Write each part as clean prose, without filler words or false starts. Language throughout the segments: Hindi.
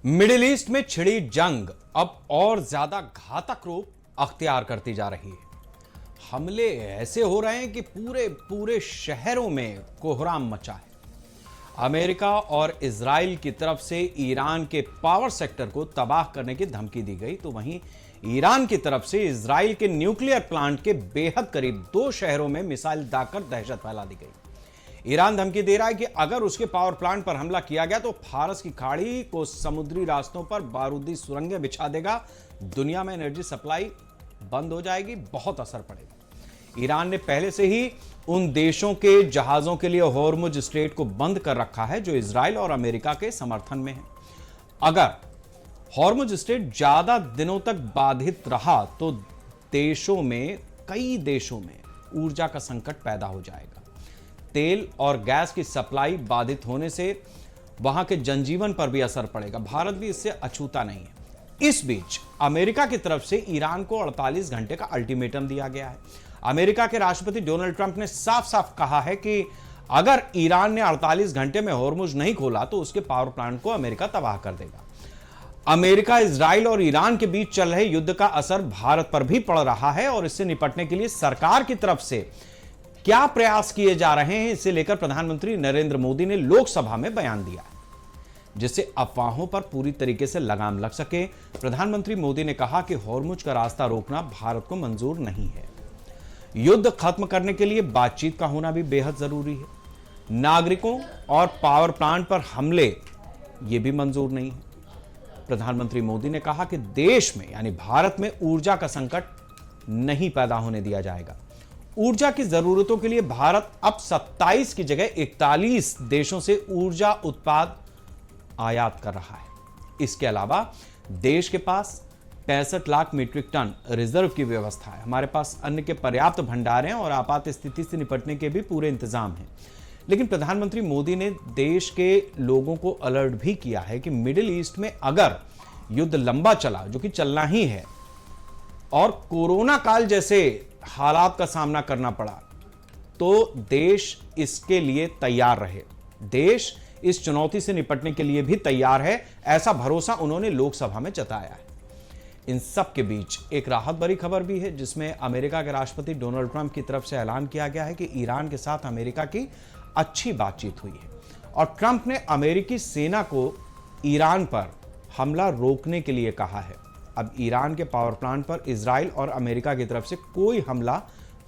मिडिल ईस्ट में छिड़ी जंग अब और ज्यादा घातक रूप अख्तियार करती जा रही है। हमले ऐसे हो रहे हैं कि पूरे पूरे शहरों में कोहराम मचा है। अमेरिका और इजराइल की तरफ से ईरान के पावर सेक्टर को तबाह करने की धमकी दी गई, तो वहीं ईरान की तरफ से इजराइल के न्यूक्लियर प्लांट के बेहद करीब 2 शहरों में मिसाइल दागकर दहशत फैला दी गई। ईरान धमकी दे रहा है कि अगर उसके पावर प्लांट पर हमला किया गया तो फारस की खाड़ी को समुद्री रास्तों पर बारूदी सुरंगें बिछा देगा, दुनिया में एनर्जी सप्लाई बंद हो जाएगी, बहुत असर पड़ेगा। ईरान ने पहले से ही उन देशों के जहाजों के लिए हॉर्मुज स्ट्रेट को बंद कर रखा है जो इजराइल और अमेरिका के समर्थन में है। अगर हॉर्मुज स्ट्रेट ज्यादा दिनों तक बाधित रहा तो कई देशों में ऊर्जा का संकट पैदा हो जाएगा। तेल और गैस की सप्लाई बाधित होने से वहां के जनजीवन पर भी असर पड़ेगा। भारत भी इससे अछूता नहीं है। इस बीच अमेरिका की तरफ से ईरान को 48 घंटे का अल्टीमेटम दिया गया है। अमेरिका के राष्ट्रपति डोनाल्ड ट्रंप ने साफ साफ कहा है कि अगर ईरान ने 48 घंटे में हॉर्मुज नहीं खोला तो उसके पावर प्लांट को अमेरिका तबाह कर देगा। अमेरिका, इजराइल और ईरान के बीच चल रहे युद्ध का असर भारत पर भी पड़ रहा है और इससे निपटने के लिए सरकार की तरफ से क्या प्रयास किए जा रहे हैं, इसे लेकर प्रधानमंत्री नरेंद्र मोदी ने लोकसभा में बयान दिया है, जिससे अफवाहों पर पूरी तरीके से लगाम लग सके। प्रधानमंत्री मोदी ने कहा कि हॉर्मुज का रास्ता रोकना भारत को मंजूर नहीं है। युद्ध खत्म करने के लिए बातचीत का होना भी बेहद जरूरी है। नागरिकों और पावर प्लांट पर हमले ये भी मंजूर नहीं है। प्रधानमंत्री मोदी ने कहा कि देश में यानी भारत में ऊर्जा का संकट नहीं पैदा होने दिया जाएगा। ऊर्जा की जरूरतों के लिए भारत अब 27 की जगह 41 देशों से ऊर्जा उत्पाद आयात कर रहा है। इसके अलावा देश के पास 65 लाख मीट्रिक टन रिजर्व की व्यवस्था है। हमारे पास अन्न के पर्याप्त भंडार हैं और आपात स्थिति से निपटने के भी पूरे इंतजाम हैं। लेकिन प्रधानमंत्री मोदी ने देश के लोगों को अलर्ट भी किया है कि मिडिल ईस्ट में अगर युद्ध लंबा चला, जो कि चलना ही है, और कोरोना काल जैसे हालात का सामना करना पड़ा, तो देश इसके लिए तैयार रहे। देश इस चुनौती से निपटने के लिए भी तैयार है, ऐसा भरोसा उन्होंने लोकसभा में जताया है। इन सब के बीच एक राहत भरी खबर भी है, जिसमें अमेरिका के राष्ट्रपति डोनाल्ड ट्रंप की तरफ से ऐलान किया गया है कि ईरान के साथ अमेरिका की अच्छी बातचीत हुई है और ट्रंप ने अमेरिकी सेना को ईरान पर हमला रोकने के लिए कहा है। अब ईरान के पावर प्लांट पर इजराइल और अमेरिका की तरफ से कोई हमला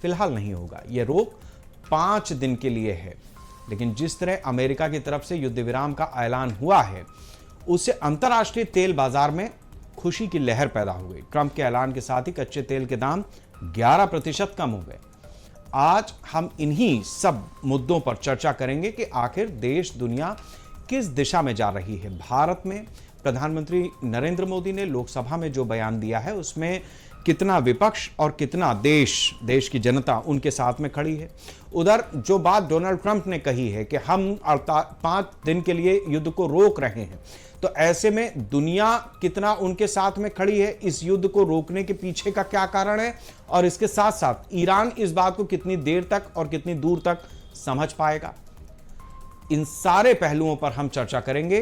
फिलहाल नहीं होगा। यह रोक 5 दिन के लिए है, लेकिन जिस तरह अमेरिका की तरफ से युद्ध विराम का ऐलान हुआ है, उससे अंतर्राष्ट्रीय तेल बाजार में खुशी की लहर पैदा हो गई। ट्रंप के ऐलान के साथ ही कच्चे तेल के दाम 11% कम हो गए। आज हम इन्हीं सब मुद्दों पर चर्चा करेंगे कि आखिर देश दुनिया किस दिशा में जा रही है। भारत में प्रधानमंत्री नरेंद्र मोदी ने लोकसभा में जो बयान दिया है, उसमें कितना विपक्ष और कितना देश की जनता उनके साथ में खड़ी है। उधर जो बात डोनाल्ड ट्रंप ने कही है कि हम 5 दिन के लिए युद्ध को रोक रहे हैं, तो ऐसे में दुनिया कितना उनके साथ में खड़ी है, इस युद्ध को रोकने के पीछे का क्या कारण है, और इसके साथ साथ ईरान इस बात को कितनी देर तक और कितनी दूर तक समझ पाएगा। इन सारे पहलुओं पर हम चर्चा करेंगे